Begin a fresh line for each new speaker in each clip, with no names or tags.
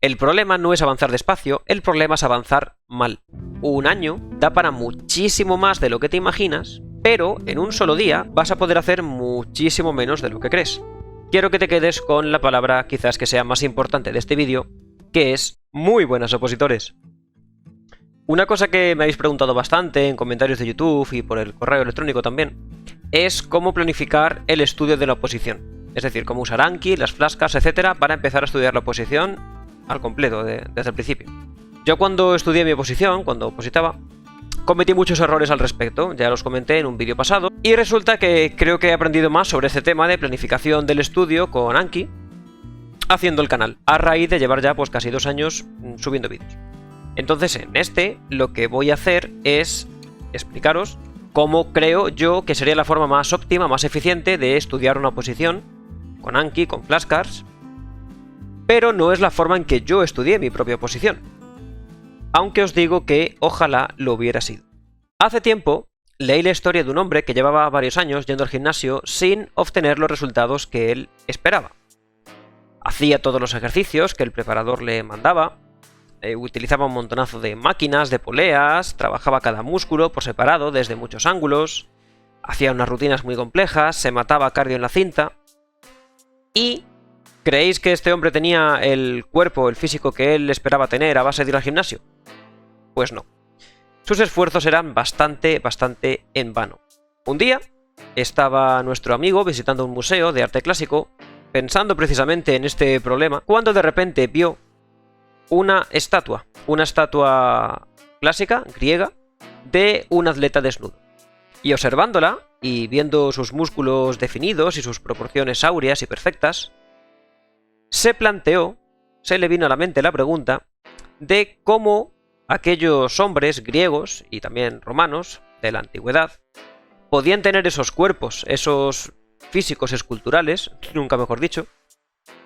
El problema no es avanzar despacio, el problema es avanzar mal. Un año da para muchísimo más de lo que te imaginas, pero en un solo día vas a poder hacer muchísimo menos de lo que crees. Quiero que te quedes con la palabra quizás que sea más importante de este vídeo, que es muy buenas opositores. Una cosa que me habéis preguntado bastante en comentarios de YouTube y por el correo electrónico también, es cómo planificar el estudio de la oposición. Es decir, cómo usar Anki, las flascas, etcétera, para empezar a estudiar la oposición al completo, desde el principio. Yo cuando estudié mi oposición, cuando opositaba, cometí muchos errores al respecto, ya los comenté en un vídeo pasado, y resulta que creo que he aprendido más sobre este tema de planificación del estudio con Anki, haciendo el canal, a raíz de llevar ya pues casi 2 años subiendo vídeos. Entonces en este lo que voy a hacer es explicaros cómo creo yo que sería la forma más óptima, más eficiente de estudiar una oposición con Anki, con flashcards, pero no es la forma en que yo estudié mi propia oposición. Aunque os digo que ojalá lo hubiera sido. Hace tiempo leí la historia de un hombre que llevaba varios años yendo al gimnasio sin obtener los resultados que él esperaba. Hacía todos los ejercicios que el preparador le mandaba, utilizaba un montonazo de máquinas, de poleas, trabajaba cada músculo por separado desde muchos ángulos, hacía unas rutinas muy complejas, se mataba cardio en la cinta. ¿Y creéis que este hombre tenía el cuerpo, el físico que él esperaba tener a base de ir al gimnasio? Pues no. Sus esfuerzos eran bastante en vano. Un día estaba nuestro amigo visitando un museo de arte clásico, pensando precisamente en este problema, cuando de repente vio una estatua clásica, griega, de un atleta desnudo. Y observándola, y viendo sus músculos definidos y sus proporciones áureas y perfectas, se le vino a la mente la pregunta de cómo aquellos hombres griegos y también romanos de la antigüedad podían tener esos cuerpos, esos físicos esculturales, nunca mejor dicho,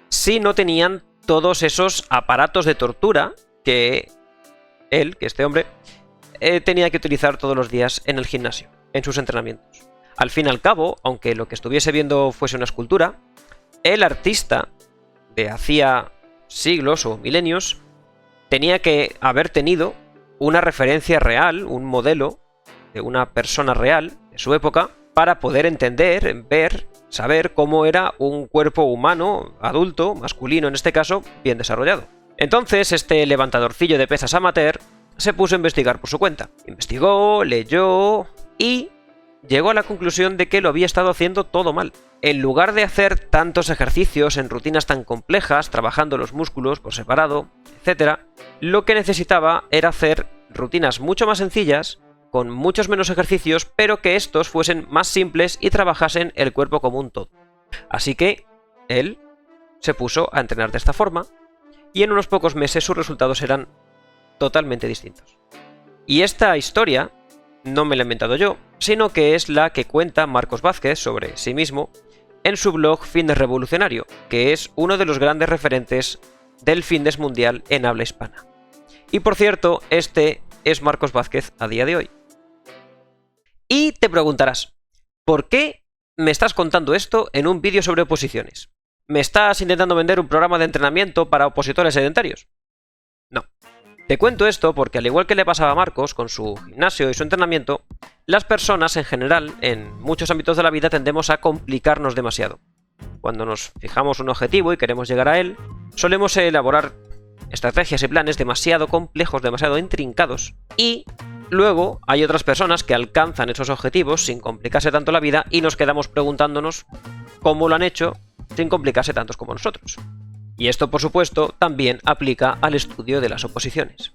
si no tenían todos esos aparatos de tortura que este hombre, tenía que utilizar todos los días en el gimnasio, en sus entrenamientos. Al fin y al cabo, aunque lo que estuviese viendo fuese una escultura, el artista de hacía siglos o milenios tenía que haber tenido una referencia real, un modelo de una persona real de su época, para poder entender, ver, saber cómo era un cuerpo humano, adulto, masculino en este caso, bien desarrollado. Entonces este levantadorcillo de pesas amateur se puso a investigar por su cuenta. Investigó, leyó y llegó a la conclusión de que lo había estado haciendo todo mal. En lugar de hacer tantos ejercicios en rutinas tan complejas, trabajando los músculos por separado, etc., lo que necesitaba era hacer rutinas mucho más sencillas, con muchos menos ejercicios, pero que estos fuesen más simples y trabajasen el cuerpo como un todo. Así que él se puso a entrenar de esta forma, y en unos pocos meses sus resultados eran totalmente distintos. Y esta historia no me la he inventado yo, sino que es la que cuenta Marcos Vázquez sobre sí mismo en su blog Fitness Revolucionario, que es uno de los grandes referentes del fitness mundial en habla hispana. Y por cierto, este es Marcos Vázquez a día de hoy. Y te preguntarás, ¿por qué me estás contando esto en un vídeo sobre oposiciones? ¿Me estás intentando vender un programa de entrenamiento para opositores sedentarios? No. Te cuento esto porque, al igual que le pasaba a Marcos con su gimnasio y su entrenamiento, las personas en general, en muchos ámbitos de la vida, tendemos a complicarnos demasiado. Cuando nos fijamos un objetivo y queremos llegar a él, solemos elaborar estrategias y planes demasiado complejos, demasiado intrincados, y luego hay otras personas que alcanzan esos objetivos sin complicarse tanto la vida y nos quedamos preguntándonos cómo lo han hecho sin complicarse tantos como nosotros. Y esto, por supuesto, también aplica al estudio de las oposiciones.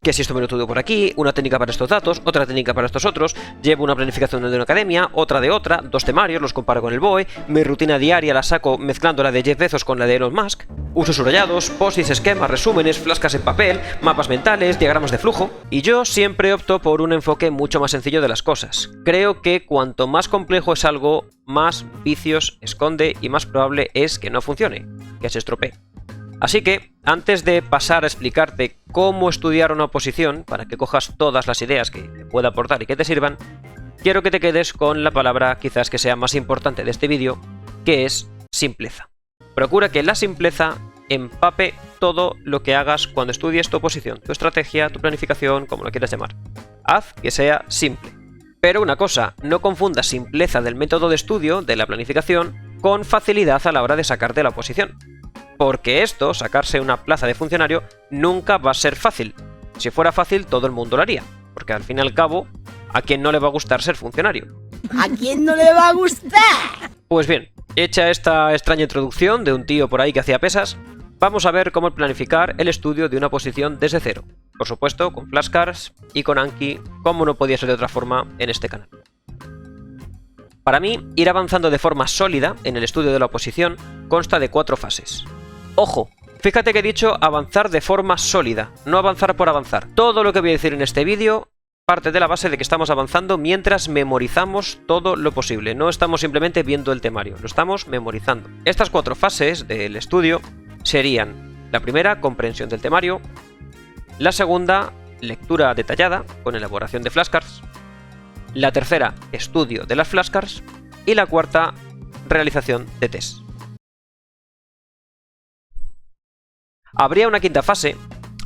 Que si esto me lo estudio por aquí, una técnica para estos datos, otra técnica para estos otros, llevo una planificación de una academia, otra de otra, 2 temarios, los comparo con el BOE, mi rutina diaria la saco mezclando la de Jeff Bezos con la de Elon Musk, uso subrayados, post-its, esquemas, resúmenes, flascas en papel, mapas mentales, diagramas de flujo, y yo siempre opto por un enfoque mucho más sencillo de las cosas. Creo que cuanto más complejo es algo, más vicios esconde y más probable es que no funcione, que se estropee. Así que, antes de pasar a explicarte cómo estudiar una oposición, para que cojas todas las ideas que te pueda aportar y que te sirvan, quiero que te quedes con la palabra quizás que sea más importante de este vídeo, que es simpleza. Procura que la simpleza empape todo lo que hagas cuando estudies tu oposición, tu estrategia, tu planificación, como lo quieras llamar. Haz que sea simple. Pero una cosa, no confundas simpleza del método de estudio, de la planificación, con facilidad a la hora de sacarte la oposición. Porque esto, sacarse una plaza de funcionario, nunca va a ser fácil. Si fuera fácil, todo el mundo lo haría. Porque al fin y al cabo, ¿a quién no le va a gustar ser funcionario?
¿A quién no le va a gustar?
Pues bien, hecha esta extraña introducción de un tío por ahí que hacía pesas, vamos a ver cómo planificar el estudio de una oposición desde cero. Por supuesto, con flashcards y con Anki, como no podía ser de otra forma en este canal. Para mí, ir avanzando de forma sólida en el estudio de la oposición consta de 4 fases. ¡Ojo! Fíjate que he dicho avanzar de forma sólida, no avanzar por avanzar. Todo lo que voy a decir en este vídeo parte de la base de que estamos avanzando mientras memorizamos todo lo posible. No estamos simplemente viendo el temario, lo estamos memorizando. Estas 4 fases del estudio serían: la primera, comprensión del temario; la segunda, lectura detallada, con elaboración de flashcards; la tercera, estudio de las flashcards; y la cuarta, realización de test. Habría una quinta fase,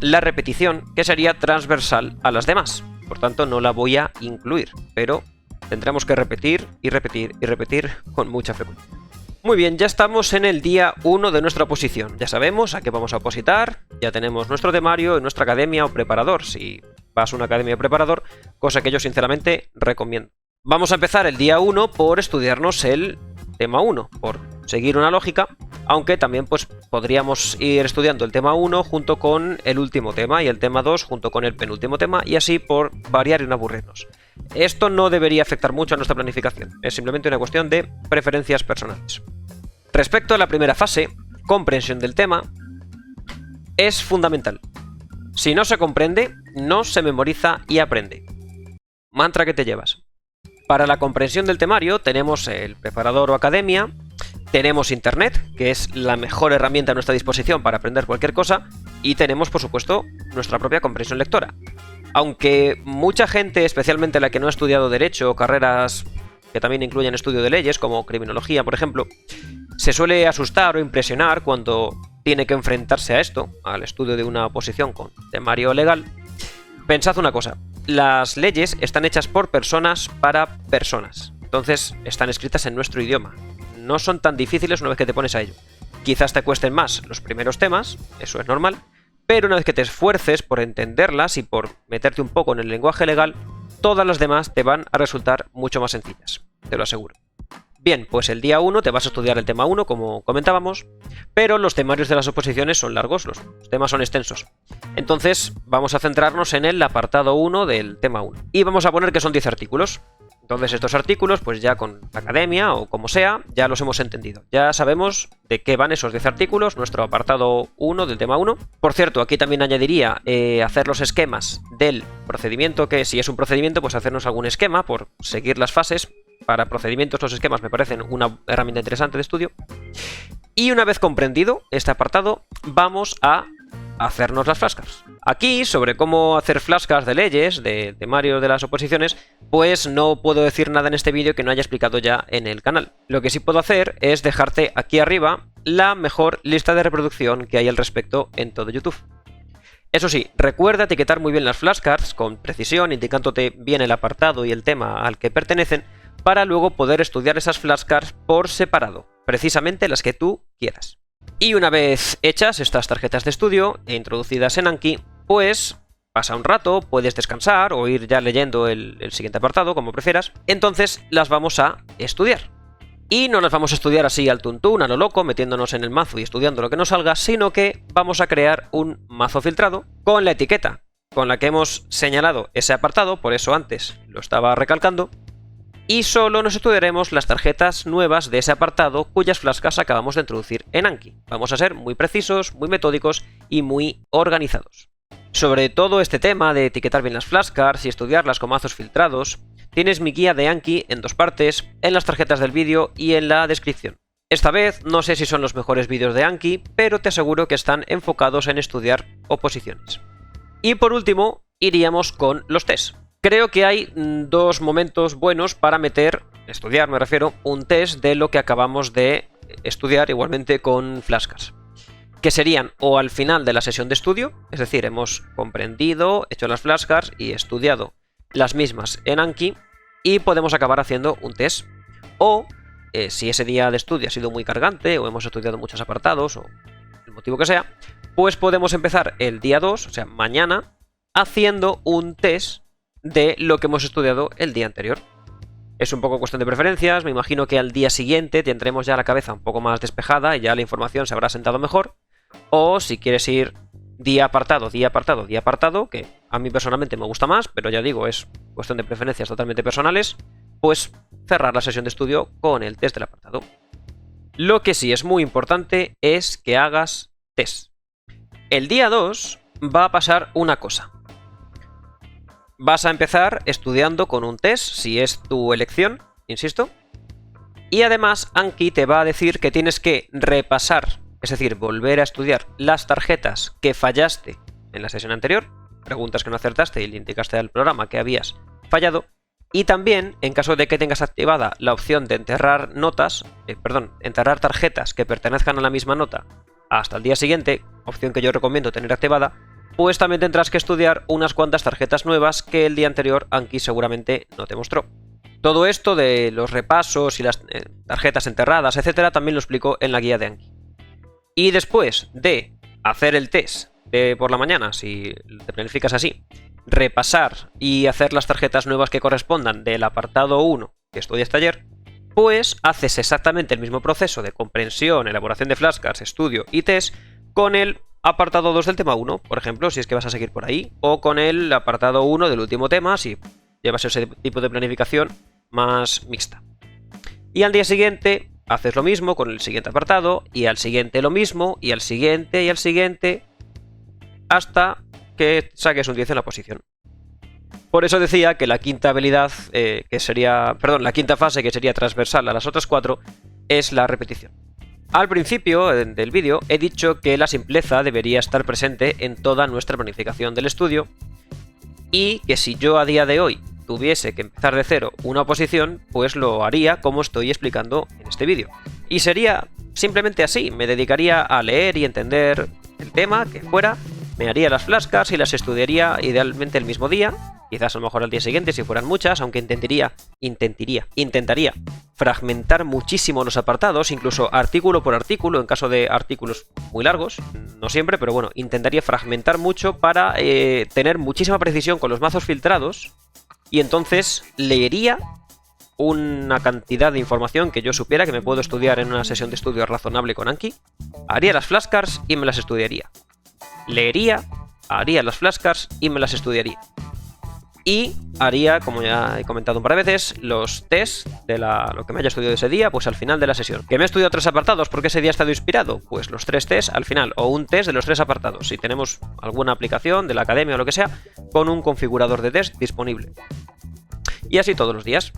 la repetición, que sería transversal a las demás. Por tanto, no la voy a incluir, pero tendremos que repetir y repetir y repetir con mucha frecuencia. Muy bien, ya estamos en el día 1 de nuestra oposición. Ya sabemos a qué vamos a opositar, ya tenemos nuestro temario en nuestra academia o preparador, si vas a una academia o preparador, cosa que yo sinceramente recomiendo. Vamos a empezar el día 1 por estudiarnos el tema 1, por seguir una lógica, aunque también pues podríamos ir estudiando el tema 1 junto con el último tema y el tema 2 junto con el penúltimo tema, y así por variar y no aburrirnos. Esto no debería afectar mucho a nuestra planificación, es simplemente una cuestión de preferencias personales. Respecto a la primera fase, comprensión del tema, es fundamental. Si no se comprende, no se memoriza y aprende. Mantra que te llevas. Para la comprensión del temario tenemos el preparador o academia, tenemos internet, que es la mejor herramienta a nuestra disposición para aprender cualquier cosa, y tenemos, por supuesto, nuestra propia comprensión lectora. Aunque mucha gente, especialmente la que no ha estudiado Derecho o carreras que también incluyen estudio de leyes, como Criminología, por ejemplo, se suele asustar o impresionar cuando tiene que enfrentarse a esto, al estudio de una oposición con temario legal. Pensad una cosa, las leyes están hechas por personas para personas, entonces están escritas en nuestro idioma. No son tan difíciles una vez que te pones a ello. Quizás te cuesten más los primeros temas, eso es normal, pero una vez que te esfuerces por entenderlas y por meterte un poco en el lenguaje legal, todas las demás te van a resultar mucho más sencillas, te lo aseguro. Bien, pues el día 1 te vas a estudiar el tema 1, como comentábamos, pero los temarios de las oposiciones son largos, los temas son extensos. Entonces vamos a centrarnos en el apartado 1 del tema 1. Y vamos a poner que son 10 artículos. Entonces estos artículos, pues ya con la academia o como sea, ya los hemos entendido. Ya sabemos de qué van esos 10 artículos, nuestro apartado 1 del tema 1. Por cierto, aquí también añadiría hacer los esquemas del procedimiento, que si es un procedimiento, pues hacernos algún esquema por seguir las fases. Para procedimientos los esquemas me parecen una herramienta interesante de estudio. Y una vez comprendido este apartado, vamos a hacernos las flashcards. Aquí, sobre cómo hacer flashcards de leyes, de temario de las oposiciones, pues no puedo decir nada en este vídeo que no haya explicado ya en el canal. Lo que sí puedo hacer es dejarte aquí arriba la mejor lista de reproducción que hay al respecto en todo YouTube. Eso sí, recuerda etiquetar muy bien las flashcards con precisión, indicándote bien el apartado y el tema al que pertenecen, para luego poder estudiar esas flashcards por separado, precisamente las que tú quieras. Y una vez hechas estas tarjetas de estudio e introducidas en Anki, pues pasa un rato, puedes descansar o ir ya leyendo el siguiente apartado, como prefieras. Entonces las vamos a estudiar. Y no las vamos a estudiar así al tuntún, a lo loco, metiéndonos en el mazo y estudiando lo que nos salga, sino que vamos a crear un mazo filtrado con la etiqueta con la que hemos señalado ese apartado, por eso antes lo estaba recalcando. Y solo nos estudiaremos las tarjetas nuevas de ese apartado cuyas flashcards acabamos de introducir en Anki. Vamos a ser muy precisos, muy metódicos y muy organizados. Sobre todo este tema de etiquetar bien las flashcards y estudiarlas con mazos filtrados, tienes mi guía de Anki en 2 partes, en las tarjetas del vídeo y en la descripción. Esta vez no sé si son los mejores vídeos de Anki, pero te aseguro que están enfocados en estudiar oposiciones. Y por último, iríamos con los tests. Creo que hay 2 momentos buenos para estudiar me refiero, un test de lo que acabamos de estudiar igualmente con flashcards. que serían o al final de la sesión de estudio, es decir, hemos comprendido, hecho las flashcards y estudiado las mismas en Anki, y podemos acabar haciendo un test. O si ese día de estudio ha sido muy cargante o hemos estudiado muchos apartados o el motivo que sea, pues podemos empezar el día 2, o sea, mañana, haciendo un test de lo que hemos estudiado el día anterior. Es un poco cuestión de preferencias, me imagino que al día siguiente tendremos ya la cabeza un poco más despejada y ya la información se habrá sentado mejor. O si quieres ir día apartado, día apartado, día apartado, que a mí personalmente me gusta más, pero ya digo, es cuestión de preferencias totalmente personales, pues cerrar la sesión de estudio con el test del apartado. Lo que sí es muy importante es que hagas test. El día 2 va a pasar una cosa. Vas a empezar estudiando con un test, si es tu elección, insisto. Y además Anki te va a decir que tienes que repasar, es decir, volver a estudiar las tarjetas que fallaste en la sesión anterior, preguntas que no acertaste y le indicaste al programa que habías fallado. Y también, en caso de que tengas activada la opción de enterrar enterrar tarjetas que pertenezcan a la misma nota hasta el día siguiente, opción que yo recomiendo tener activada, pues también tendrás que estudiar unas cuantas tarjetas nuevas que el día anterior Anki seguramente no te mostró. Todo esto de los repasos y las tarjetas enterradas, etcétera, también lo explico en la guía de Anki. Y después de hacer el test de por la mañana, si te planificas así, repasar y hacer las tarjetas nuevas que correspondan del apartado 1 que estudiaste ayer, pues haces exactamente el mismo proceso de comprensión, elaboración de flashcards, estudio y test con el apartado 2 del tema 1, por ejemplo, si es que vas a seguir por ahí, o con el apartado 1 del último tema, si llevas ese tipo de planificación más mixta. Y al día siguiente haces lo mismo con el siguiente apartado, y al siguiente lo mismo, y al siguiente, hasta que saques un 10 en la posición. Por eso decía que la quinta habilidad, la quinta fase, que sería transversal a las otras 4, es la repetición. Al principio del vídeo he dicho que la simpleza debería estar presente en toda nuestra planificación del estudio, y que si yo a día de hoy tuviese que empezar de cero una oposición, pues lo haría como estoy explicando en este vídeo. Y sería simplemente así, me dedicaría a leer y entender el tema que fuera, me haría las flashcards y las estudiaría idealmente el mismo día, quizás a lo mejor al día siguiente si fueran muchas, aunque intentaría fragmentar muchísimo los apartados, incluso artículo por artículo, en caso de artículos muy largos, no siempre, pero bueno, intentaría fragmentar mucho para tener muchísima precisión con los mazos filtrados, y entonces leería una cantidad de información que yo supiera que me puedo estudiar en una sesión de estudio razonable con Anki, haría las flashcards y me las estudiaría. Leería, haría las flashcards y me las estudiaría. Y haría, como ya he comentado un par de veces, los tests de lo que me haya estudiado ese día, pues al final de la sesión. ¿Que me he estudiado 3 apartados porque ese día he estado inspirado? Pues los 3 tests al final, o un test de los 3 apartados, si tenemos alguna aplicación de la academia o lo que sea, con un configurador de test disponible. Y así todos los días.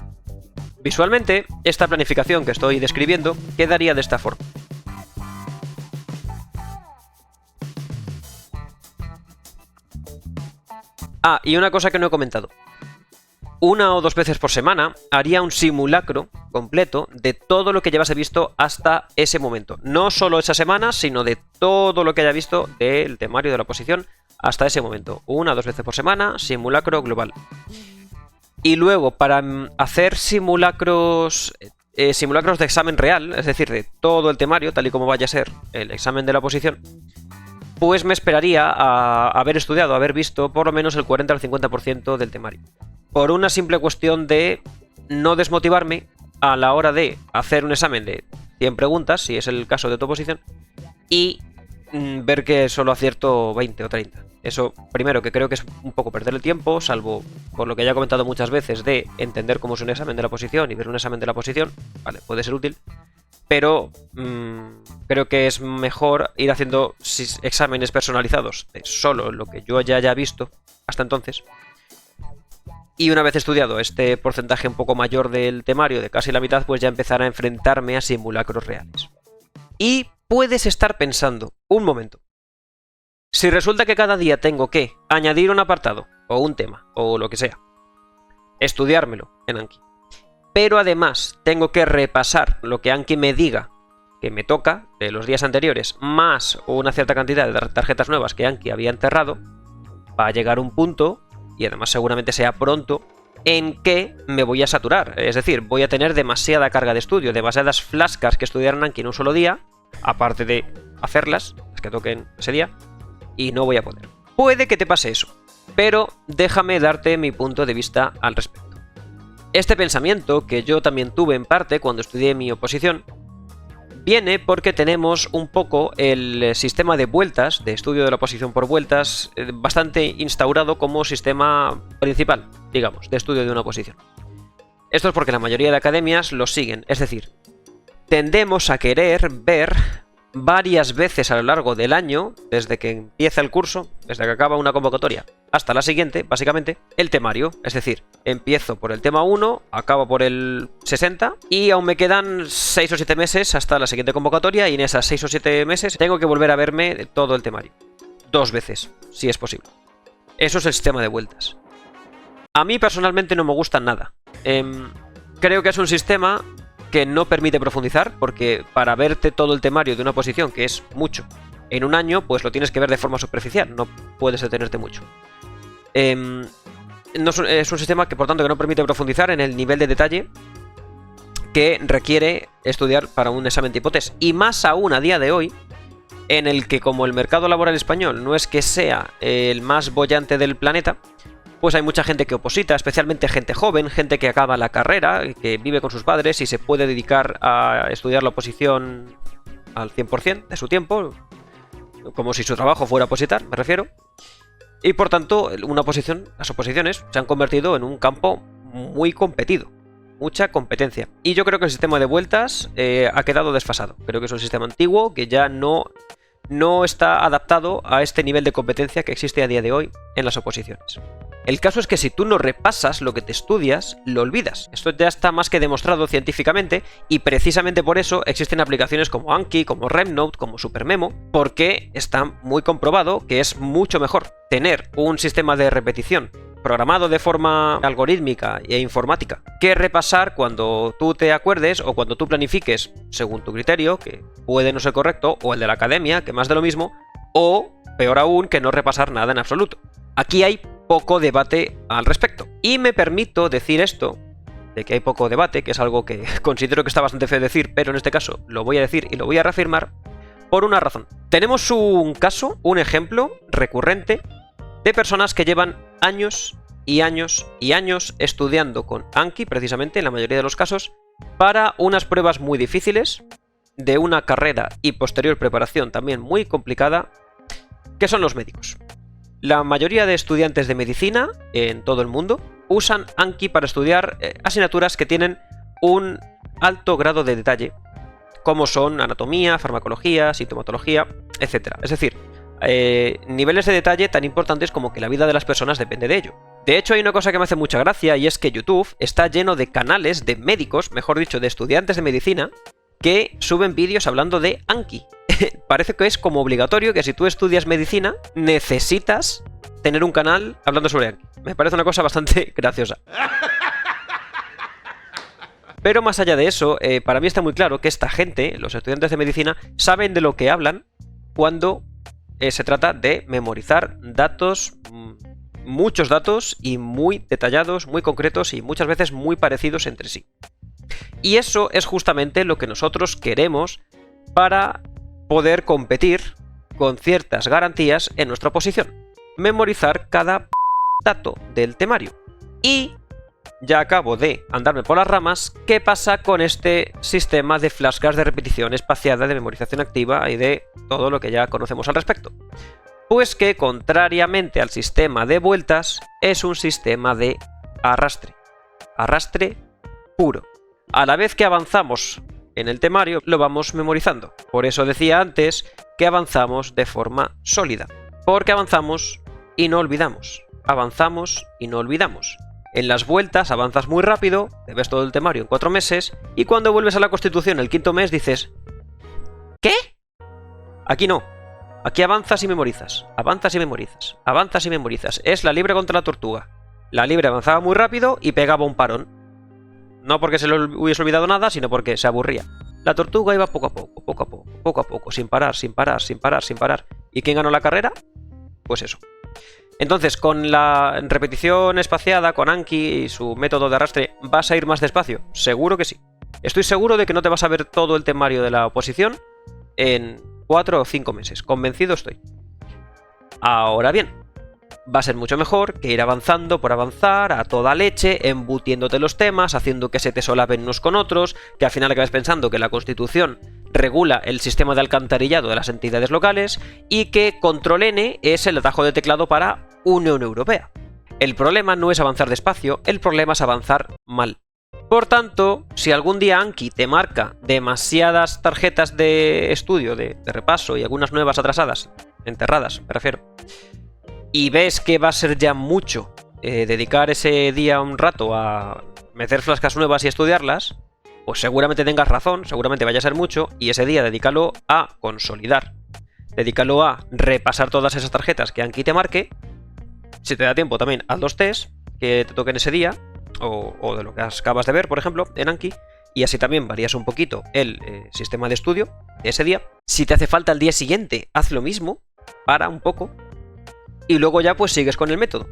Visualmente, esta planificación que estoy describiendo quedaría de esta forma. Ah, y una cosa que no he comentado. 1 o 2 veces por semana haría un simulacro completo de todo lo que llevase visto hasta ese momento. No solo esa semana, sino de todo lo que haya visto del temario de la oposición hasta ese momento. 1 o 2 veces por semana, simulacro global. Y luego, para hacer simulacros de examen real, es decir, de todo el temario, tal y como vaya a ser el examen de la oposición, pues me esperaría a haber estudiado, haber visto por lo menos el 40 al 50% del temario. Por una simple cuestión de no desmotivarme a la hora de hacer un examen de 100 preguntas, si es el caso de tu oposición, y ver que solo acierto 20 o 30. Eso, primero, que creo que es un poco perder el tiempo, salvo por lo que ya he comentado muchas veces de entender cómo es un examen de la oposición y ver un examen de la oposición, vale, puede ser útil. Pero creo que es mejor ir haciendo exámenes personalizados de solo lo que yo ya haya visto hasta entonces. Y una vez estudiado este porcentaje un poco mayor del temario, de casi la mitad, pues ya empezar a enfrentarme a simulacros reales. Y puedes estar pensando, un momento, si resulta que cada día tengo que añadir un apartado, o un tema, o lo que sea, estudiármelo en Anki, pero además tengo que repasar lo que Anki me diga que me toca de los días anteriores, más una cierta cantidad de tarjetas nuevas que Anki había enterrado, va a llegar un punto, y además seguramente sea pronto, en que me voy a saturar. Es decir, voy a tener demasiada carga de estudio, demasiadas flascas que estudiar Anki en un solo día, aparte de hacerlas, las que toquen ese día, y no voy a poder. Puede que te pase eso, pero déjame darte mi punto de vista al respecto. Este pensamiento, que yo también tuve en parte cuando estudié mi oposición, viene porque tenemos un poco el sistema de vueltas, de estudio de la oposición por vueltas, bastante instaurado como sistema principal, digamos, de estudio de una oposición. Esto es porque la mayoría de academias lo siguen, es decir, tendemos a querer ver varias veces a lo largo del año, desde que empieza el curso, desde que acaba una convocatoria hasta la siguiente, básicamente, el temario. Es decir, empiezo por el tema 1, acabo por el 60 y aún me quedan 6 o 7 meses hasta la siguiente convocatoria, y en esas 6 o 7 meses tengo que volver a verme todo el temario. 2 veces, si es posible. Eso es el sistema de vueltas. A mí personalmente no me gusta nada. Creo que es un sistema que no permite profundizar, porque para verte todo el temario de una oposición, que es mucho, en un año, pues lo tienes que ver de forma superficial, no puedes detenerte mucho. Es un sistema que, por tanto, que no permite profundizar en el nivel de detalle que requiere estudiar para un examen tipo test. Y más aún a día de hoy, en el que, como el mercado laboral español no es que sea el más boyante del planeta, pues hay mucha gente que oposita, especialmente gente joven, gente que acaba la carrera, que vive con sus padres y se puede dedicar a estudiar la oposición al 100% de su tiempo, como si su trabajo fuera opositar, me refiero. Y por tanto, las oposiciones se han convertido en un campo muy competido, mucha competencia. Y yo creo que el sistema de vueltas ha quedado desfasado. Creo que es un sistema antiguo que ya no está adaptado a este nivel de competencia que existe a día de hoy en las oposiciones. El caso es que si tú no repasas lo que te estudias, lo olvidas. Esto ya está más que demostrado científicamente, y precisamente por eso existen aplicaciones como Anki, como RemNote, como SuperMemo, porque está muy comprobado que es mucho mejor tener un sistema de repetición programado de forma algorítmica e informática que repasar cuando tú te acuerdes o cuando tú planifiques según tu criterio, que puede no ser correcto, o el de la academia, que más de lo mismo, o peor aún, que no repasar nada en absoluto. Aquí hay poco debate al respecto. Y me permito decir esto, de que hay poco debate, que es algo que considero que está bastante feo decir, pero en este caso lo voy a decir y lo voy a reafirmar, por una razón. Tenemos un caso, un ejemplo recurrente de personas que llevan años y años y años estudiando con Anki, precisamente en la mayoría de los casos, para unas pruebas muy difíciles, de una carrera y posterior preparación también muy complicada, que son los médicos. La mayoría de estudiantes de medicina en todo el mundo usan Anki para estudiar asignaturas que tienen un alto grado de detalle, como son anatomía, farmacología, sintomatología, etc. Es decir, niveles de detalle tan importantes como que la vida de las personas depende de ello. De hecho, hay una cosa que me hace mucha gracia, y es que YouTube está lleno de canales de médicos, mejor dicho, de estudiantes de medicina, que suben vídeos hablando de Anki. Parece que es como obligatorio que si tú estudias medicina, necesitas tener un canal hablando sobre Anki. Me parece una cosa bastante graciosa. Pero más allá de eso, para mí está muy claro que esta gente, los estudiantes de medicina, saben de lo que hablan cuando se trata de memorizar datos, muchos datos, y muy detallados, muy concretos y muchas veces muy parecidos entre sí. Y eso es justamente lo que nosotros queremos para poder competir con ciertas garantías en nuestra oposición. Memorizar cada dato del temario. Y ya acabo de andarme por las ramas, ¿qué pasa con este sistema de flashcards de repetición espaciada, de memorización activa y de todo lo que ya conocemos al respecto? Pues que, contrariamente al sistema de vueltas, es un sistema de arrastre. Arrastre puro. A la vez que avanzamos en el temario, lo vamos memorizando. Por eso decía antes que avanzamos de forma sólida. Porque avanzamos y no olvidamos. Avanzamos y no olvidamos. En las vueltas avanzas muy rápido, te ves todo el temario en 4 meses, y cuando vuelves a la Constitución el 5.º mes dices ¿qué? Aquí no. Aquí avanzas y memorizas. Avanzas y memorizas. Avanzas y memorizas. Es la liebre contra la tortuga. La liebre avanzaba muy rápido y pegaba un parón. No porque se le hubiese olvidado nada, sino porque se aburría. La tortuga iba poco a poco, poco a poco, poco a poco, sin parar, sin parar, sin parar, sin parar. ¿Y quién ganó la carrera? Pues eso. Entonces, con la repetición espaciada, con Anki y su método de arrastre, ¿vas a ir más despacio? Seguro que sí. Estoy seguro de que no te vas a ver todo el temario de la oposición en 4 o 5 meses. Convencido estoy. Ahora bien, va a ser mucho mejor que ir avanzando por avanzar a toda leche, embutiéndote los temas, haciendo que se te solapen unos con otros, que al final acabes pensando que la Constitución regula el sistema de alcantarillado de las entidades locales y que Control N es el atajo de teclado para Unión Europea. El problema no es avanzar despacio, el problema es avanzar mal. Por tanto, si algún día Anki te marca demasiadas tarjetas de estudio, de repaso y algunas nuevas atrasadas, enterradas, me refiero, y ves que va a ser ya mucho dedicar ese día un rato a meter flascas nuevas y estudiarlas, pues seguramente tengas razón, seguramente vaya a ser mucho, y ese día dedícalo a consolidar. Dedícalo a repasar todas esas tarjetas que Anki te marque. Si te da tiempo también, haz los tests que te toquen ese día, o de lo que acabas de ver, por ejemplo, en Anki, y así también varías un poquito el sistema de estudio de ese día. Si te hace falta el día siguiente, haz lo mismo, para un poco, y luego ya pues sigues con el método.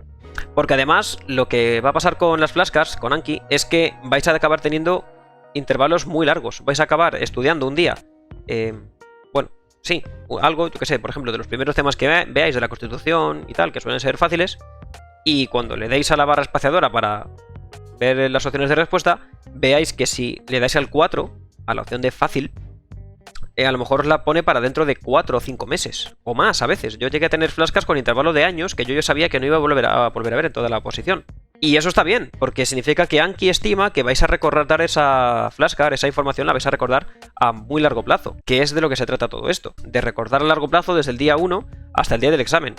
Porque además lo que va a pasar con las flashcards, con Anki, es que vais a acabar teniendo intervalos muy largos. Vais a acabar estudiando un día, bueno, sí, algo, yo que sé, por ejemplo, de los primeros temas que veáis de la Constitución y tal, que suelen ser fáciles, y cuando le deis a la barra espaciadora para ver las opciones de respuesta, veáis que si le dais al 4, a la opción de fácil, a lo mejor os la pone para dentro de 4 o 5 meses, o más a veces. Yo llegué a tener flashcards con intervalo de años que yo ya sabía que no iba a volver a ver en toda la oposición. Y eso está bien, porque significa que Anki estima que vais a recordar esa flashcard, esa información la vais a recordar a muy largo plazo, que es de lo que se trata todo esto, de recordar a largo plazo desde el día 1 hasta el día del examen.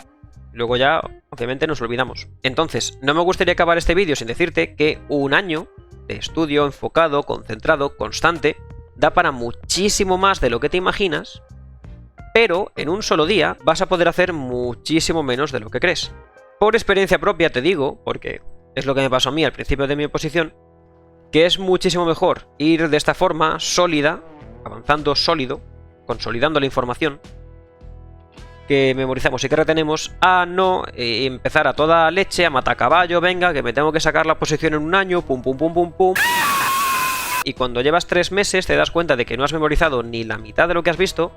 Luego ya, obviamente, nos olvidamos. Entonces, no me gustaría acabar este vídeo sin decirte que un año de estudio enfocado, concentrado, constante, da para muchísimo más de lo que te imaginas, pero en un solo día vas a poder hacer muchísimo menos de lo que crees. Por experiencia propia te digo, porque es lo que me pasó a mí al principio de mi oposición, que es muchísimo mejor ir de esta forma sólida, avanzando sólido, consolidando la información que memorizamos y que retenemos, a no empezar a toda leche, a matacaballo, venga, que me tengo que sacar la oposición en un año, pum pum pum pum pum. Y cuando llevas 3 meses te das cuenta de que no has memorizado ni la mitad de lo que has visto.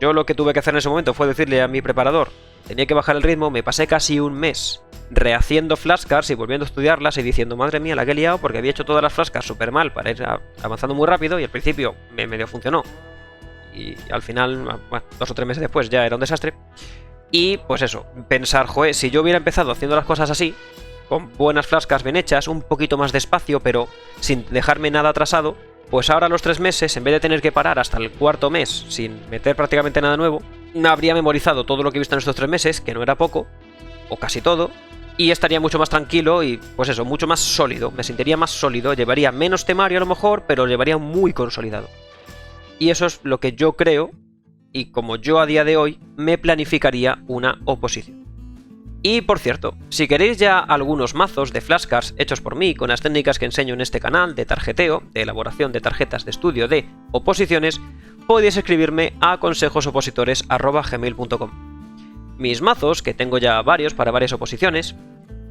Yo lo que tuve que hacer en ese momento fue decirle a mi preparador, tenía que bajar el ritmo, me pasé casi un mes rehaciendo flashcards y volviendo a estudiarlas y diciendo, madre mía, la que he liado porque había hecho todas las flashcards súper mal para ir avanzando muy rápido y al principio me medio funcionó. Y al final, bueno, 2 o 3 meses después ya era un desastre. Y pues eso, pensar, joder, si yo hubiera empezado haciendo las cosas así, con buenas flashcards bien hechas, un poquito más despacio, pero sin dejarme nada atrasado, pues ahora a los 3 meses, en vez de tener que parar hasta el 4.º mes sin meter prácticamente nada nuevo, habría memorizado todo lo que he visto en estos 3 meses, que no era poco, o casi todo, y estaría mucho más tranquilo y, pues eso, mucho más sólido, me sentiría más sólido, llevaría menos temario a lo mejor, pero lo llevaría muy consolidado. Y eso es lo que yo creo, y como yo a día de hoy me planificaría una oposición. Y por cierto, si queréis ya algunos mazos de flashcards hechos por mí con las técnicas que enseño en este canal de tarjeteo, de elaboración de tarjetas de estudio de oposiciones, podéis escribirme a consejosopositores@gmail.com. Mis mazos, que tengo ya varios para varias oposiciones,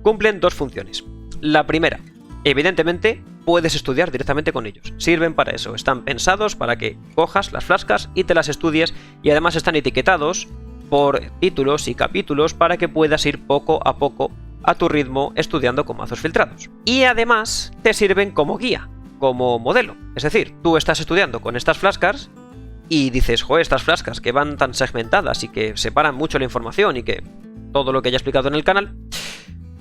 cumplen 2 funciones. La primera, evidentemente, puedes estudiar directamente con ellos. Sirven para eso, están pensados para que cojas las flashcards y te las estudies, y además están etiquetados por títulos y capítulos para que puedas ir poco a poco a tu ritmo estudiando con mazos filtrados. Y además te sirven como guía, como modelo. Es decir, tú estás estudiando con estas flashcards y dices, joder, estas flashcards que van tan segmentadas y que separan mucho la información y que todo lo que haya explicado en el canal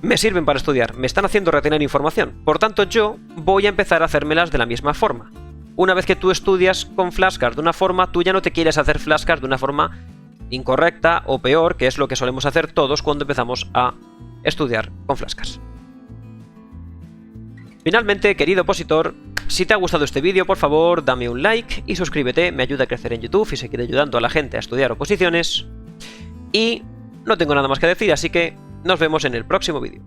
me sirven para estudiar, me están haciendo retener información. Por tanto, yo voy a empezar a hacérmelas de la misma forma. Una vez que tú estudias con flashcards de una forma, tú ya no te quieres hacer flashcards de una forma incorrecta o peor, que es lo que solemos hacer todos cuando empezamos a estudiar con flashcards. Finalmente, querido opositor, si te ha gustado este vídeo, por favor, dame un like y suscríbete, me ayuda a crecer en YouTube y seguir ayudando a la gente a estudiar oposiciones. Y no tengo nada más que decir, así que nos vemos en el próximo vídeo.